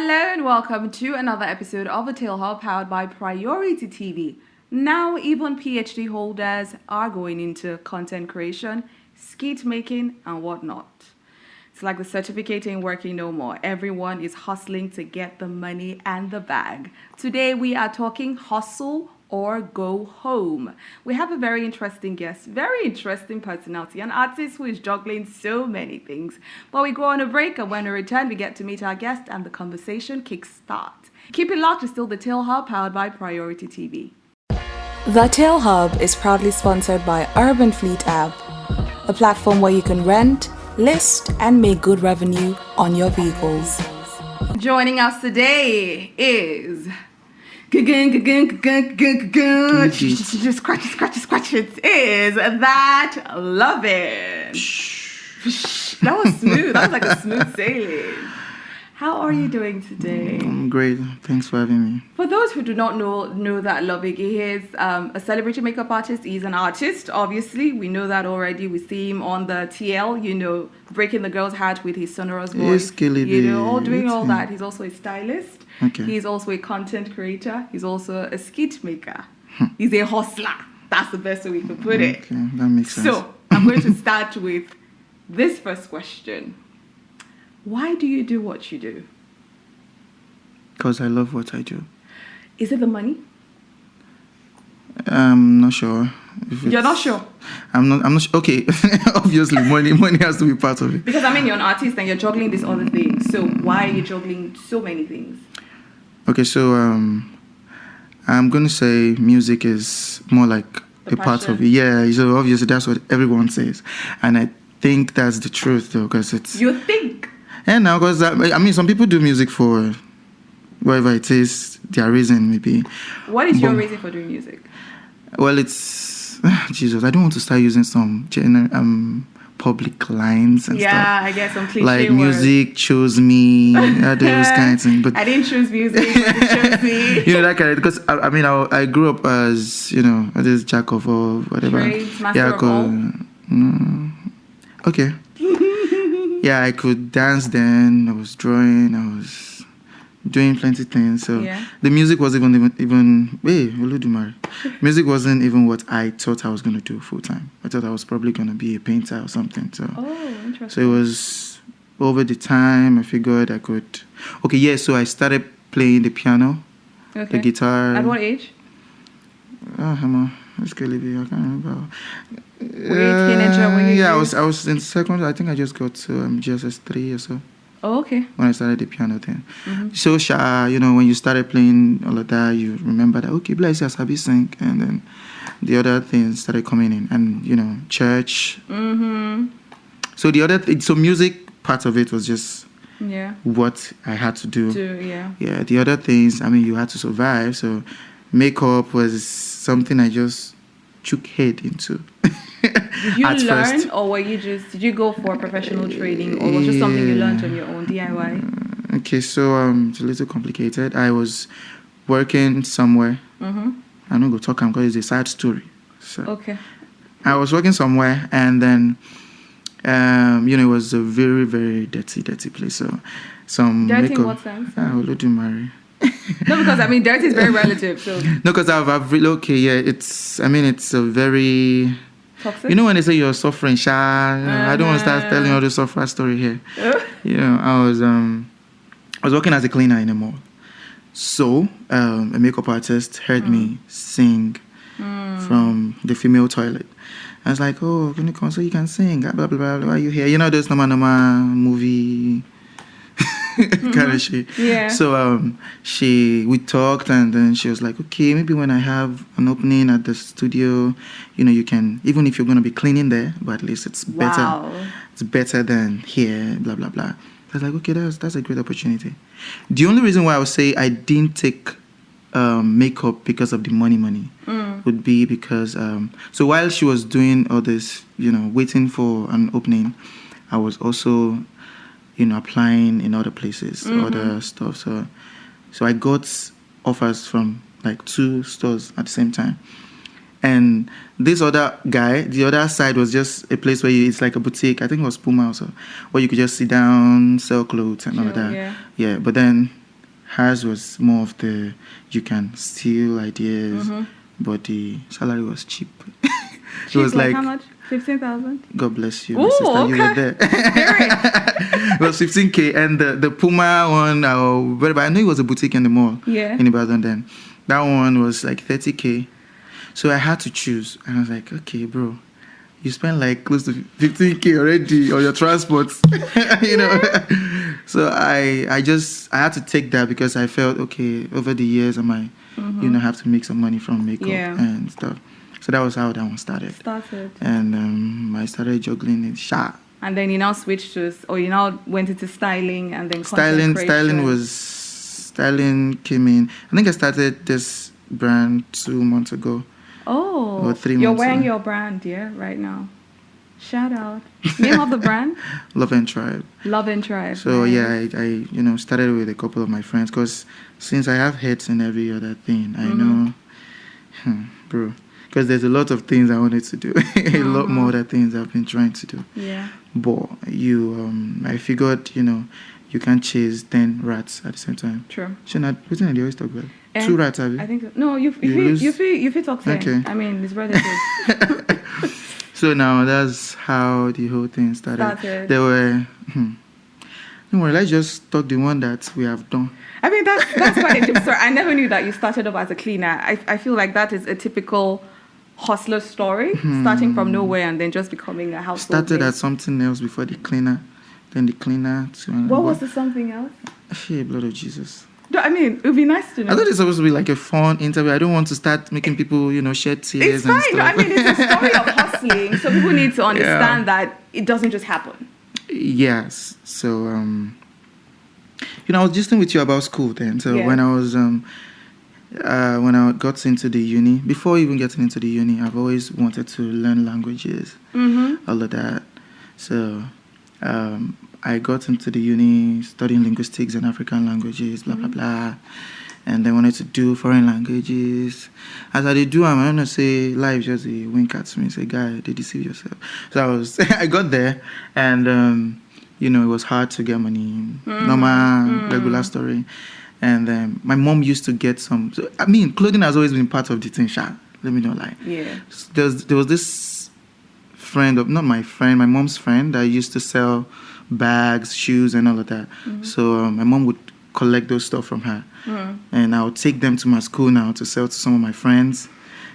Hello and welcome to another episode of the Tale Hub powered by Priority TV. Now, even Ph.D. holders are going into content creation, skit making, and whatnot. It's like the certificate ain't working no more. Everyone is hustling to get the money and the bag. Today, we are talking hustle or go home. We have a very interesting guest, very interesting personality, an artist who is juggling so many things. But we go on a break, and when we return, we get to meet our guest and the conversation kickstart. Keep it locked, it's still the Tale Hub powered by Priority TV. The Tale Hub is proudly sponsored by Urban Fleet app, a platform where you can rent, list, and make good revenue on your vehicles. Joining us today is scratch it is that Lovn. That was smooth. That was like a smooth sailing. How are you doing today? I'm great. Thanks for having me. For those who do not know that Lovn, he is a celebrity makeup artist. He's an artist, obviously. We know that already. We see him on the TL, breaking the girl's heart with his sonorous voice. Doing all that. He's also a stylist. Okay. He's also a content creator. He's also a skit maker. He's a hustler. That's the best way we can put it. Okay, that makes sense. So, I'm going to start with this first question. Why do you do what you do? Because I love what I do. Is it the money? I'm not sure. You're not sure? I'm not sure. Okay, obviously money has to be part of it. Because you're an artist and you're juggling this other thing. So why are you juggling so many things? Okay, so I'm going to say music is more like a part of it. Yeah, so obviously that's what everyone says. And I think that's the truth though, because it's... You think? Yeah, now, because some people do music for whatever it is, their reason maybe. What is your reason for doing music? Well, it's... Jesus, I don't want to start using some public lines and stuff. Yeah, I get some cliche like words. Music chose me, those kinds of things. But I didn't choose music, but it chose me. that kind of... Because, I grew up as, this jack of all, whatever. Trades, master of all. Okay. Yeah, I could dance then. I was drawing. I was doing plenty of things. So the music wasn't even music wasn't even what I thought I was going to do full time. I thought I was probably going to be a painter or something. So, interesting. So it was over the time I figured I could. Okay, yeah. So I started playing the piano, the guitar. At what age? I can't remember. Were you a teenager? Yeah, I was in second. I think I just got to GSS 3 or so. Oh, okay. When I started the piano thing. Mm-hmm. So, when you started playing all of that, you remember that, okay, bless you, Sabi sing. And then the other things started coming in. And, church. Mm-hmm. So so music, part of it was just what I had to do. Yeah, the other things, you had to survive. So makeup was something I just took head into. Did you learn, or did you go for professional training, or was it just something you learned on your own, DIY? Okay, so it's a little complicated. I was working somewhere. Mm-hmm. I'm not going to talk because it's a sad story. So okay. I was working somewhere, and then, it was a very, very dirty place. So some dirty makeup. In what sense? Marry. No, because dirty is very relative. So no, because I've really it's a very toxic. When they say you're suffering, I don't want to start telling all the suffer story here. I was working as a cleaner in a mall. So a makeup artist heard me sing from the female toilet. I was like, oh, can you come so you can sing? Blah blah blah. Why are you here? Those normal movie. kind of shit. Yeah. So we talked, and then she was like, okay, maybe when I have an opening at the studio, you can, even if you're going to be cleaning there, but at least it's better. Wow. It's better than here, blah blah blah. I was like, okay, that's a great opportunity. The only reason why I would say I didn't take makeup because of the money would be because so while she was doing all this, waiting for an opening, I was also applying in other places, other stuff. So I got offers from like 2 stores at the same time. And this other guy, the other side was just a place where it's like a boutique. I think it was Puma also, where you could just sit down, sell clothes and all of that. Yeah, but then Hers was more of the you can steal ideas, but the salary was cheap. It was like how much? 15,000. God bless you, my Ooh, sister. okay. You were there. It was 15K, and the Puma one, whatever. I know it was a boutique in the mall. Yeah. In Ibadan then. That one was like 30K. So I had to choose, and I was like, okay, bro, you spent like close to 15K already on your transport, you know. So I had to take that because I felt okay over the years I might, have to make some money from makeup and stuff. So that was how that one started. And I started juggling it. And then you now switched to, or you now went into styling and then Styling came in. I think I started this brand 2 months ago. Oh, or 3 months you're wearing ago. your brand, yeah, right now. Shout out. Name of the brand? Lovn Tribe. Lovn Tribe. So right. I started with a couple of my friends because since I have heads in every other thing, I know, bro, because there's a lot of things I wanted to do, a lot more other things I've been trying to do. Yeah. But I figured, you can't chase 10 rats at the same time. True. So now, what did they always talk about? 2 rats, have you? I think so. No, you feel talk 10. Okay. I mean, it's relative. So now that's how the whole thing started. There were, don't worry, let's just talk the one that we have done. I mean, that's quite a deep story. I never knew that you started off as a cleaner. I feel like that is a typical hustler story, starting from nowhere and then just becoming a household Started name. as something else before the cleaner, then the cleaner. What was the something else? Hey, blood of Jesus. No, I mean, it would be nice to know. I thought it's supposed to be like a fun interview. I don't want to start making people, shed tears. It's fine. And stuff. No, I mean, it's a story of hustling, so people need to understand that it doesn't just happen. Yes. So, I was just with you about school then. So when I was, when I got into the uni, before even getting into the uni, I've always wanted to learn languages, all of that. So, I got into the uni studying linguistics and African languages, blah, blah, blah. And I wanted to do foreign languages. As I did do, I'm going to say life just a wink at me. Say, guy, they deceive yourself. So I got there and, it was hard to get money. Normal, regular story. And my mom used to get some. So, I mean, clothing has always been part of the thing, let me not lie. Yeah. There was this friend, not my friend, my mom's friend that used to sell bags, shoes, and all of that. So my mom would collect those stuff from her. And I would take them to my school now to sell to some of my friends.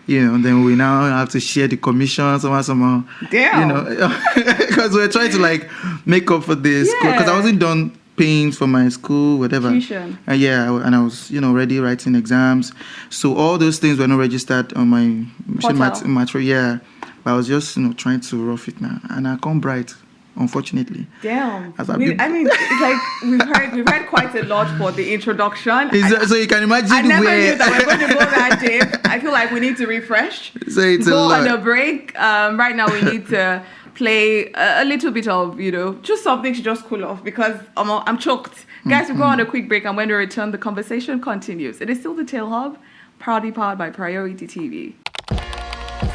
Then we now have to share the commission somehow. Damn. Because we're trying to make up for this. Because I wasn't done paying for my school, whatever. Tuition. And I was, already writing exams. So all those things were not registered on my material. Yeah. But I was just, trying to rough it now. And I come bright. Unfortunately. Damn. I mean, it's like we've heard quite a lot for the introduction. So you can imagine I never knew that we're going to go that deep. I feel like we need to refresh. So it's go on a break. Right now we need to play a little bit of, just something to just cool off because I'm choked. Guys, we'll go on a quick break and when we return, the conversation continues. It is still the Tale Hub, proudly powered by Priority TV.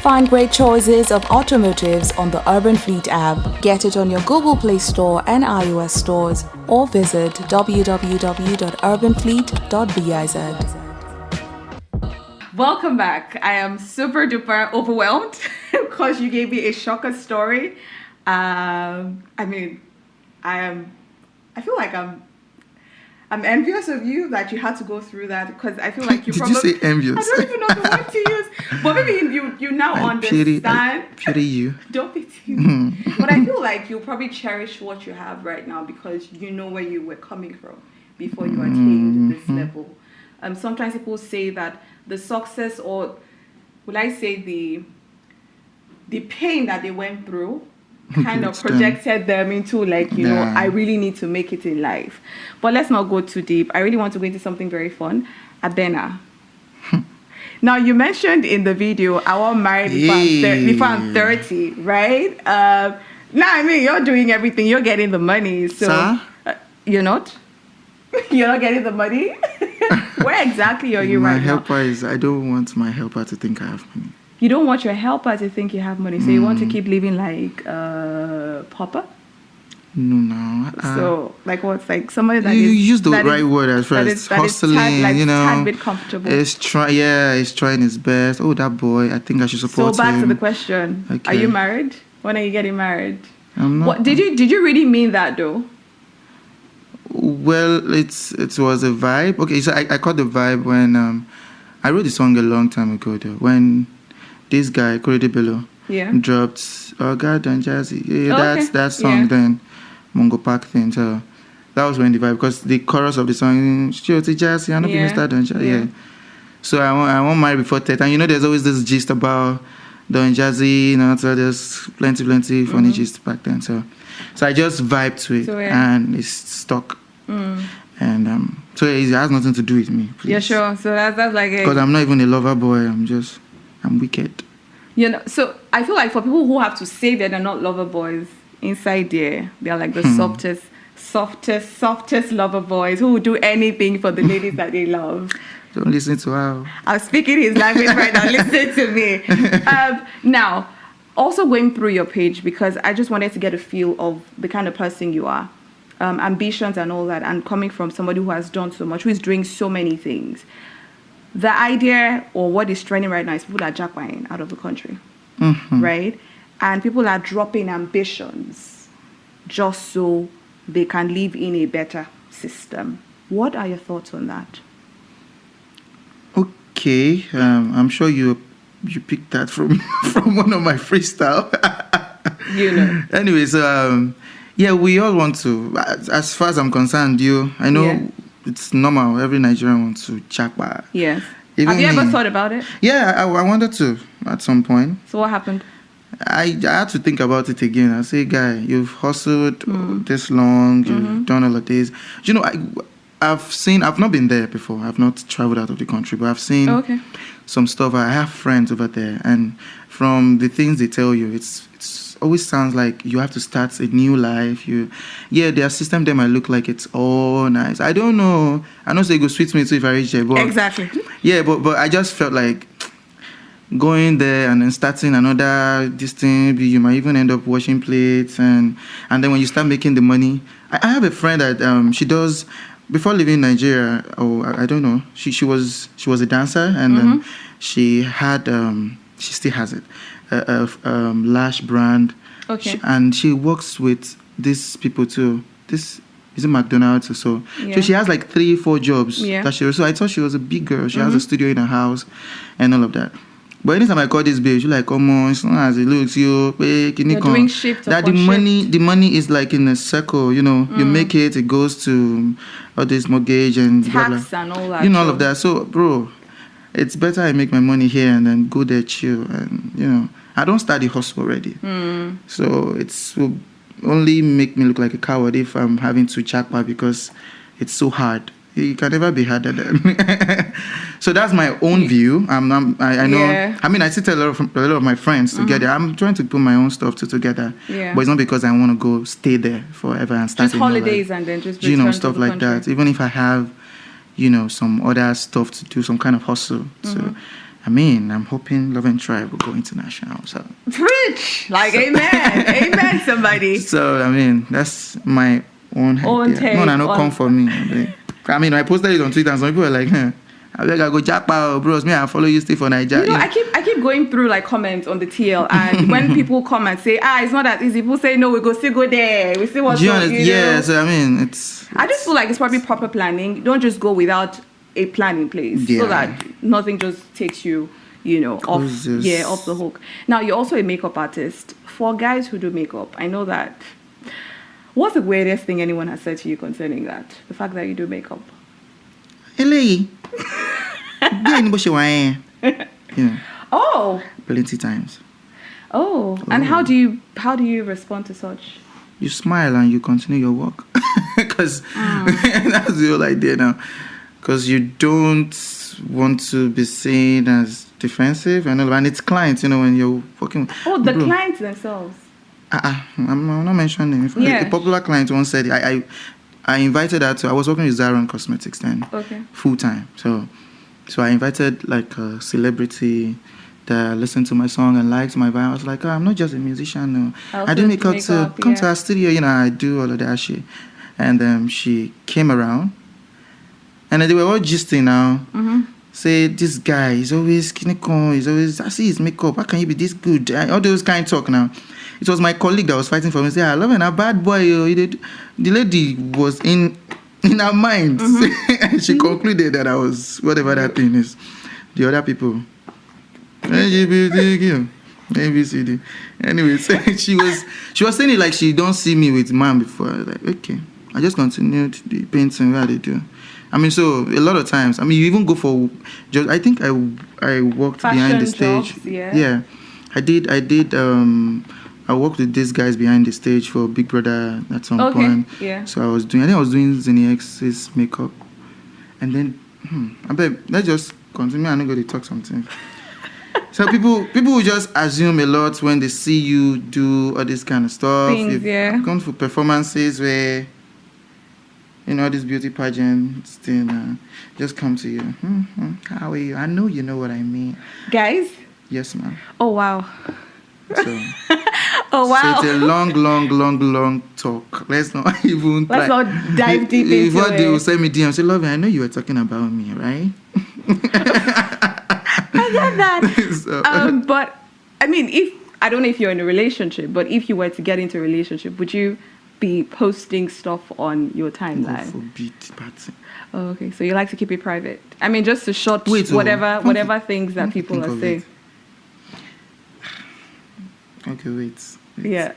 Find great choices of automotives on the Urban Fleet app. Get it on your Google Play Store and iOS stores or visit www.urbanfleet.biz. Welcome back. I am super duper overwhelmed because you gave me a shocker story. I feel like I'm envious of you that you had to go through that because I feel like you Did you say envious? I don't even know the word to use. But maybe you now understand. I pity you. Don't pity me. But I feel like you probably cherish what you have right now because you know where you were coming from before you attained this level. Sometimes people say that the success or will I say the pain that they went through kind of projected them into I really need to make it in life. But let's not go too deep. I really want to go into something very fun. Abena. Now you mentioned in the video I want married before I'm 30, right? You're doing everything. You're getting the money. So you're not? You're not getting the money? Where exactly are you right now? My helper I don't want my helper to think I have money. You don't want your helper to think you have money, so you want to keep living like Papa? No. So, like, what's like somebody that you is use the that right is- word at that first. is- that is Hustling, tad, like, you know. tad bit comfortable. He's trying his best. Oh, that boy! I think I should So support back him. to the question: Are Okay. you married? When are you getting married? I'm not. What did you really mean that though? Well, it was a vibe. Okay, so I caught the vibe when I wrote the song a long time ago though. When this guy Korede Bello Yeah. dropped Oh God and Jazzy. Yeah, Okay. that song Yeah. then Mongo Park thing. So that was when the vibe, because the chorus of the song Shoti Jazzy, I know Yeah. Mr. Don Jazzy. Yeah. Yeah. So I want marry before 30. And you know there's always this gist about Don Jazzy, you know, so there's plenty funny gist back then. So I just vibed to it, So, yeah. and it's stuck. And so it has nothing to do with me. Please. Yeah, sure. So that's like Because I'm not even a lover boy. I'm wicked. you know. So I feel like for people who have to say that they're not lover boys, inside there they're like the softest lover boys who will do anything for the ladies that they love. Don't listen to her. I'm speaking his language right now. Listen to me. Now, also going through your page, because I just wanted to get a feel of the kind of person you are, ambitions and all that, and coming from somebody who has done so much, who is doing so many things. The idea or what is trending right now is people are jackpotting out of the country, right? And people are dropping ambitions just so they can live in a better system. What are your thoughts on that? Okay, I'm sure you picked that from one of my freestyle. You know. Anyways, yeah, we all want to. As far as I'm concerned, I know Yeah. it's normal. Every Nigerian wants to jackpot. Yes. Even Have you ever me. thought about it? Yeah, I wanted to at some point. So what happened? I had to think about it again. I say, guy, you've hustled this long. You've done all of this. You know, I've not been there before. I've not traveled out of the country, but I've seen Okay. some stuff. I have friends over there, and from the things they tell you, it's always sounds like you have to start a new life. Their system there might look like it's all nice. I don't know. I know so it go sweet me too if I reach there, but Exactly. yeah, but I just felt like going there and then starting another this thing, you might even end up washing plates, and then when you start making the money, I have a friend that she does. Before leaving Nigeria, I don't know, she was a dancer, and then she had she still has it, a lash brand. Okay. And she works with these people too. This is it McDonald's or so. Yeah. So she has like 3-4 jobs. Yeah. So I thought she was a big girl. She has a studio in her house and all of that. But anytime I call this babe, she's like, "Come on, it's not as it looks. You're doing shift that upon the money is like in a circle. You know, you make it goes to all this mortgage and blah, blah. Tax and all that. You know all of that. So, bro, it's better I make my money here and then go there chill. And I don't start the hustle already. So it will only make me look like a coward if I'm having to jackpot because it's so hard. You can never be harder than. So that's my own view. I know. Yeah. I mean, I see a lot of my friends together. I'm trying to put my own stuff together. Yeah. But it's not because I want to go stay there forever and start Just a new holidays life. and then just You know, return stuff to the like country. that. Even if I have, some other stuff to do, some kind of hustle. So, I mean, I'm hoping Lovn Tribe will go international. So. Preach! Like, amen. Amen, somebody. So, I mean, that's my own Own idea. take No, no, on- come for me. I mean, I posted it on Twitter and some people were like, I beg I go jackpot, bros. Me, I follow you, stay for Nigeria. You know, I keep going through like comments on the TL, and when people come and say, it's not that easy, people say, no, we still go there. We still want Do you to, understand? Yeah, so I mean, it's. I just feel like it's probably proper planning. Don't just go without a plan in place so Yeah. that nothing just takes you, off Causes- off the hook. Now, you're also a makeup artist. For guys who do makeup, I know that. What's the weirdest thing anyone has said to you concerning that? The fact that you do makeup. Hello. Yeah, Oh, plenty times. and how do you respond to such? You smile and you continue your work. Because that's the whole idea now. Because you don't want to be seen as defensive and all, and it's clients, when you're working. Oh, the Bro, clients themselves. I'm not mentioning them. Yeah. A popular client once said, I invited her to, I was working with Zaron Cosmetics then, Okay. full time. So I invited like a celebrity that listened to my song and liked my vibe. I was like, oh, I'm not just a musician. No. also I do makeup make to up, come to yeah. our studio. You know, I do all of that shit. And she came around. And then they were all gisting now. Say, this guy, he's always kiniko, he's always, I see his makeup, how can you be this good? All those kind of talk now. It was my colleague that was fighting for me. Say, I love him, a bad boy. The lady was in her mind. And she concluded that I was, whatever that thing is. The other people. LGBTQ. ABCD. Anyway, so she was saying it like she don't see me with man before. I was like, okay. I just continued the painting where they do. I mean, so a lot of times, I mean, you even go for just. I think I walked behind the stage. Jobs, yeah. Yeah, I did. I worked with these guys behind the stage for Big Brother at some point. Yeah. So I think I was doing Zinni X's makeup, and then I bet let's just continue. I'm not going to talk something. So people will just assume a lot when they see you do all this kind of stuff. Things, yeah. I've gone for performances where. You know, this beauty pageant thing just come to you. How are you? I know you know what I mean. Guys? Yes, ma'am. Oh, wow. So, oh, wow. So it's a long talk. Let's not even Let's not dive deep into what it. they will send me DM, say, Lovn, I know you were talking about me, right? I get that. So, but, I mean, I don't know if you're in a relationship, but if you were to get into a relationship, would you be posting stuff on your timeline? forbid party. Oh, okay. So you like to keep it private. I mean, just to shut Wait, whatever things that people are saying. Okay, wait. Yeah.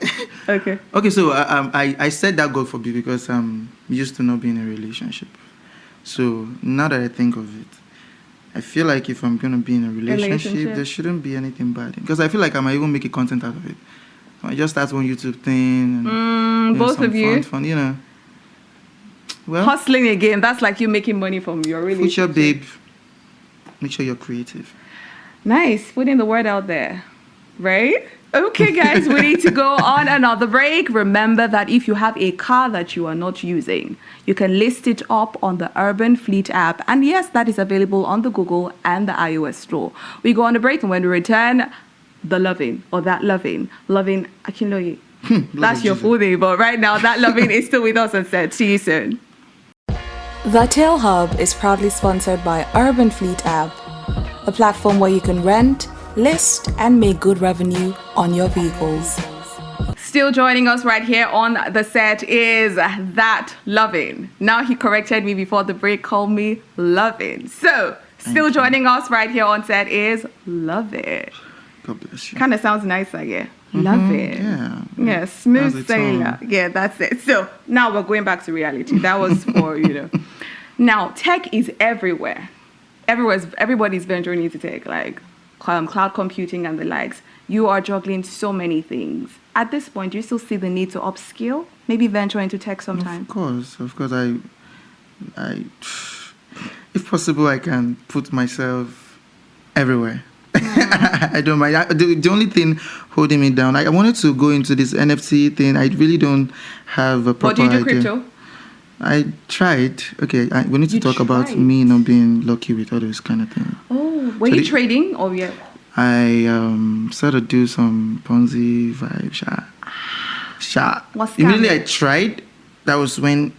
Okay. Okay, so I said that God forbid because I'm used to not being in a relationship. So now that I think of it, I feel like if I'm going to be in a relationship, there shouldn't be anything bad. Because I feel like I might even make a content out of it. I just start one YouTube thing. And, both of you? Fun, you know. Well, hustling again. That's like you making money from your relationship. future babe, make sure you're creative. Nice. Putting the word out there. Right? Okay, guys, we need to go on another break. Remember that if you have a car that you are not using, you can list it up on the Urban Fleet app. And yes, that is available on the Google and the iOS store. We go on a break, and when we return, the Lovn or that Lovn Akinloye. That's your full name, but right now that Lovn is still with us and said, see you soon. The Tale Hub is proudly sponsored by Urban Fleet app, a platform where you can rent, list, and make good revenue on your vehicles. Still joining us right here on the set is that Lovn. Now he corrected me before the break, called me Lovn. So still joining us right here on set is Lovn. God bless you. Kind of sounds nice, I guess. Lovn. Yeah. Yeah, smooth sailor. Yeah, that's it. So now we're going back to reality. That was for, Now, tech is everywhere. Everybody's venturing into tech, like cloud computing and the likes. You are juggling so many things. At this point, do you still see the need to upskill? Maybe venture into tech sometime? Of course. I if possible, I can put myself everywhere. I don't mind. The only thing holding me down, I wanted to go into this NFT thing. I really don't have a proper But do you do idea. crypto? I tried. Okay, we need to talk about tried? me not being lucky with all those kind of things. Oh, were you trading or yeah? I started to do some Ponzi vibe. What's Immediately I scamming? tried. That was when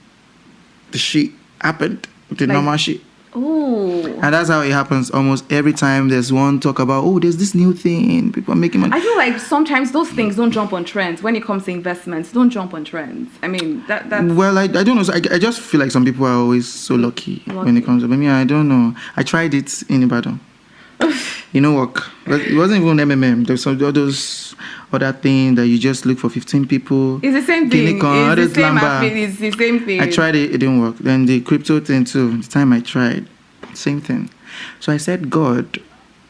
the shit happened. The normal shit. Oh. And that's how it happens almost every time there's one talk about, oh, there's this new thing, people are making money. I feel like sometimes those things don't jump on trends. When it comes to investments, don't jump on trends. I mean, that's... Well, I don't know. So I just feel like some people are always so lucky when it comes to... I mean, I don't know. I tried it in Ibadan. You know what? It wasn't even MMM. There's all those other things that you just look for 15 people. It's the same thing. It's the same thing. I tried it. It didn't work. Then the crypto thing too. The time I tried, same thing. So I said, God,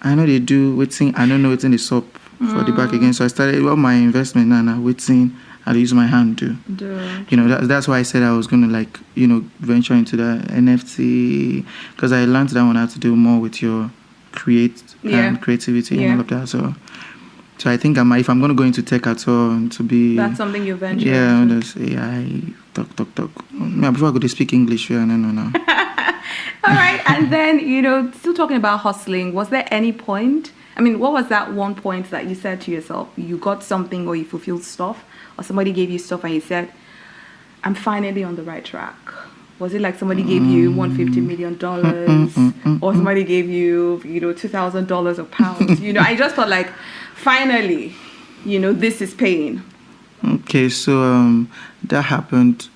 I know they do waiting. I don't know what's in the shop for the back again. So I started all my investment now waiting. I use my hand to. That's why I said I was going to venture into the NFT because I learned that one how to do more with your creativity and all of that. So I think if I'm going to go into tech at all to be... That's something you venture into. Just AI, talk. Before I go to speak English, no. All right, and then, still talking about hustling, was there any point I mean, what was that one point that you said to yourself? You got something or you fulfilled stuff, or somebody gave you stuff and you said, I'm finally on the right track? Was it like somebody gave you $150 million, or somebody gave you, $2,000 or pounds? I just felt like, finally, this is paying. Okay, so that happened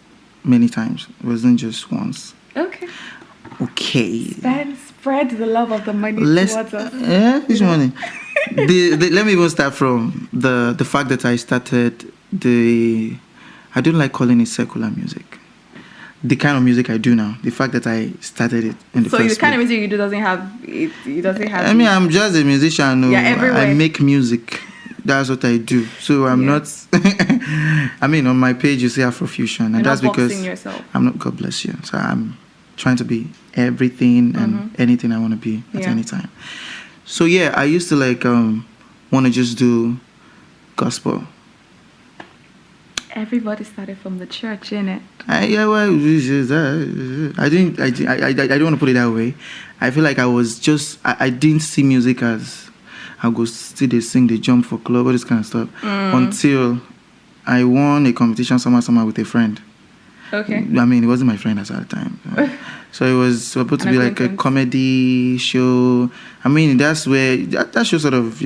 many times. It wasn't just once. Okay. Spread the love of the money towards us. Yeah, this money. Let me even start from the fact that I started I don't like calling it secular music. The kind of music I do now, the fact that I started it in the first place. So the kind of music you do doesn't have. I mean, I'm just a musician. Yeah, everywhere. I make music. That's what I do. So I'm not. I mean, on my page you say Afrofusion, and that's because yourself. I'm not. God bless you. So I'm trying to be everything and anything I want to be at any time. So yeah, I used to want to just do gospel. Everybody started from the church, innit? I don't want to put it that way. I feel like I didn't see music as I go still they sing, they jump for club, all this kind of stuff until I won a competition somewhere with a friend. Okay. I mean, it wasn't my friend at the time. So it was supposed to be like a comedy show. I mean, that's where that show sort of,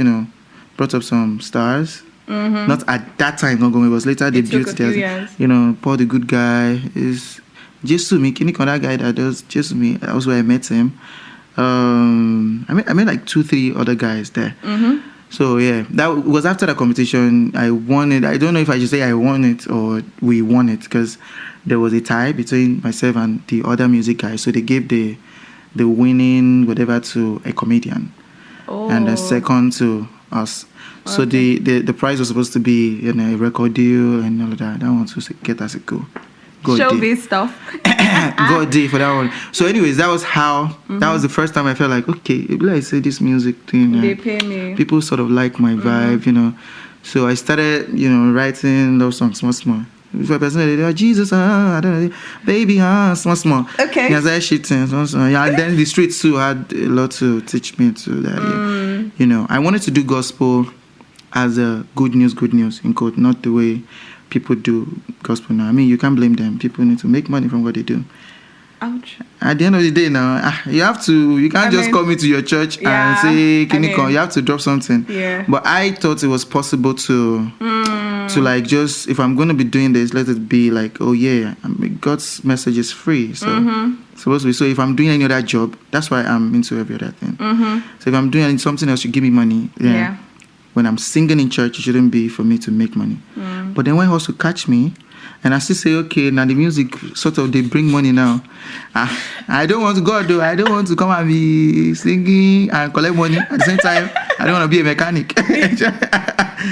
brought up some stars. Not at that time, not going. It was later they built it. Paul the Good Guy is Jesumi. Can you call that guy that does Jesumi? That was where I met him. I met like 2-3 other guys there. So yeah, that was after the competition. I won it. I don't know if I should say I won it or we won it, because there was a tie between myself and the other music guy. So they gave the winning whatever to a comedian, and the second to us. So the prize was supposed to be a record deal and all of that. That one to get us a go. Showbiz stuff. Go a day for that one. So anyways, that was how that was the first time I felt like, okay, if I say this music thing, they pay me. People sort of like my vibe, So I started, writing love songs small. If a person Jesus, I don't know, baby, small. Okay. Yeah, that shit, small. Yeah, and then the streets too had a lot to teach me to that. Yeah. I wanted to do gospel as a good news, in quote, not the way people do gospel now. I mean, you can't blame them. People need to make money from what they do. Ouch. At the end of the day now, you can't just come into your church and say, you have to drop something. Yeah. But I thought it was possible to just, if I'm going to be doing this, let it be like, oh yeah, God's message is free. So supposed to be. So if I'm doing any other job, that's why I'm into every other thing. So if I'm doing something else, you give me money. Yeah. When I'm singing in church, it shouldn't be for me to make money. But then when he also catch me, and I still say, okay, now the music sort of, they bring money now. I don't want to go, though. I don't want to come and be singing and collect money at the same time. I don't want to be a mechanic.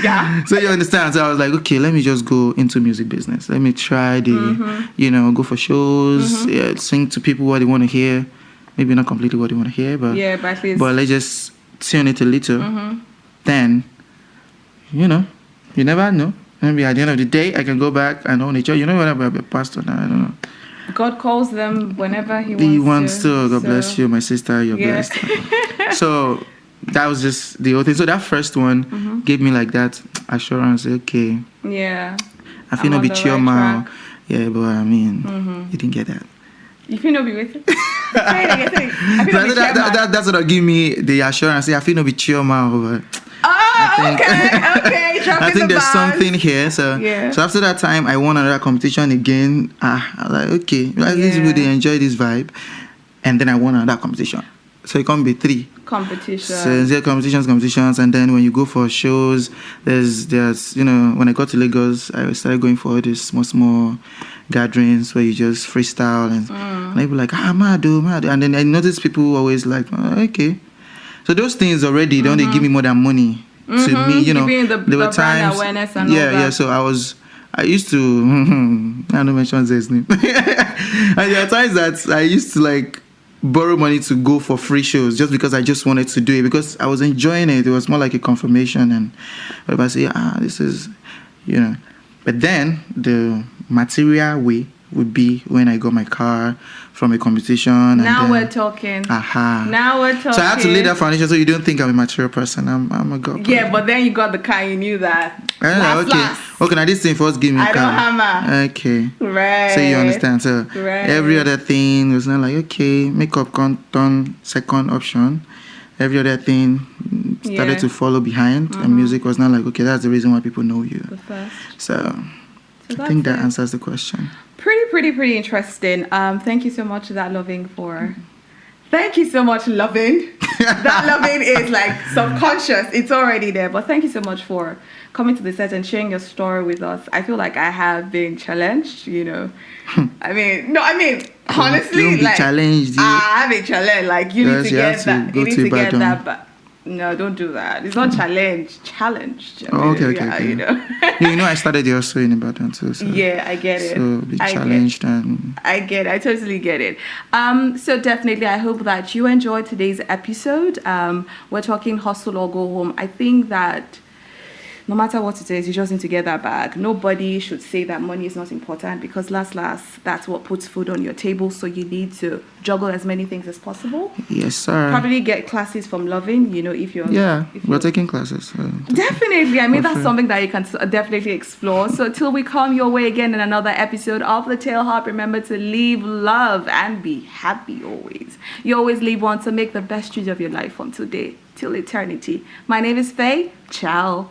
Yeah. So you understand? So I was like, okay, let me just go into music business. Let me try go for shows, sing to people what they want to hear. Maybe not completely what they want to hear, but at least. But let's just tune it a little. Then, you never know. Maybe at the end of the day, I can go back and own a church. What about a pastor now? I don't know. God calls them whenever He wants. He wants to. God bless you, my sister. You're blessed. So that was just the whole thing. So that first one gave me like that assurance. Okay. Yeah. I feel no be chioma. Yeah, but I mean, you didn't get that. You feel no be with it. That's what give me the assurance. I feel no be chioma. Okay. I think there's something here. So after that time, I won another competition again. I was like, okay, these people, they enjoy this vibe. And then I won another competition. So it can be 3 competitions. So there are competitions. And then when you go for shows, there's when I got to Lagos, I started going for all these small gatherings where you just freestyle. And people like, mad. And then I noticed people always like, okay. So those things already, don't they give me more than money to me, there were times, awareness and all that. So I used to, I don't mention his name. And there are times that I used to borrow money to go for free shows just because I just wanted to do it because I was enjoying it. It was more like a confirmation. And if I say, this is, But then the material way would be when I got my car from a competition. Now and then, we're talking. Aha. Now we're talking. So I had to lay that foundation so you don't think I'm a material person. I'm a god. Yeah, but then you got the car, you knew that. Okay, now this thing first give me I car. don't hammer. Okay. Right. So you understand. So Right. every other thing was not like, okay, makeup turn second option. Every other thing started to follow behind, and music was not like, okay, that's the reason why people know you. The first. So I think that answers the question. Pretty interesting. Thank you so much, that loving for. Thank you so much, loving. That loving is like subconscious. It's already there. But thank you so much for coming to the set and sharing your story with us. I feel like I have been challenged, you know. I mean, honestly, don't be like challenged. I have been challenged. Like you need to get that. You need to get Ibadan. that. But no, don't do that. It's not challenged. Challenged. I mean, Okay. You know. You know, I started here also in Ibadan too. So, yeah, I get it. So be challenged and. I get it. I totally get it. So definitely, I hope that you enjoyed today's episode. We're talking hustle or go home. I think that no matter what it is, you just need to get that bag. Nobody should say that money is not important because last, that's what puts food on your table. So you need to juggle as many things as possible. Yes, sir. Probably get classes from Lovn, you know, if you're... Yeah, we're taking classes. Definitely. I mean, that's something that you can definitely explore. So till we come your way again in another episode of the Tale Hub, remember to live love and be happy always. You always live one to make the best use of your life from today till eternity. My name is Faye. Ciao.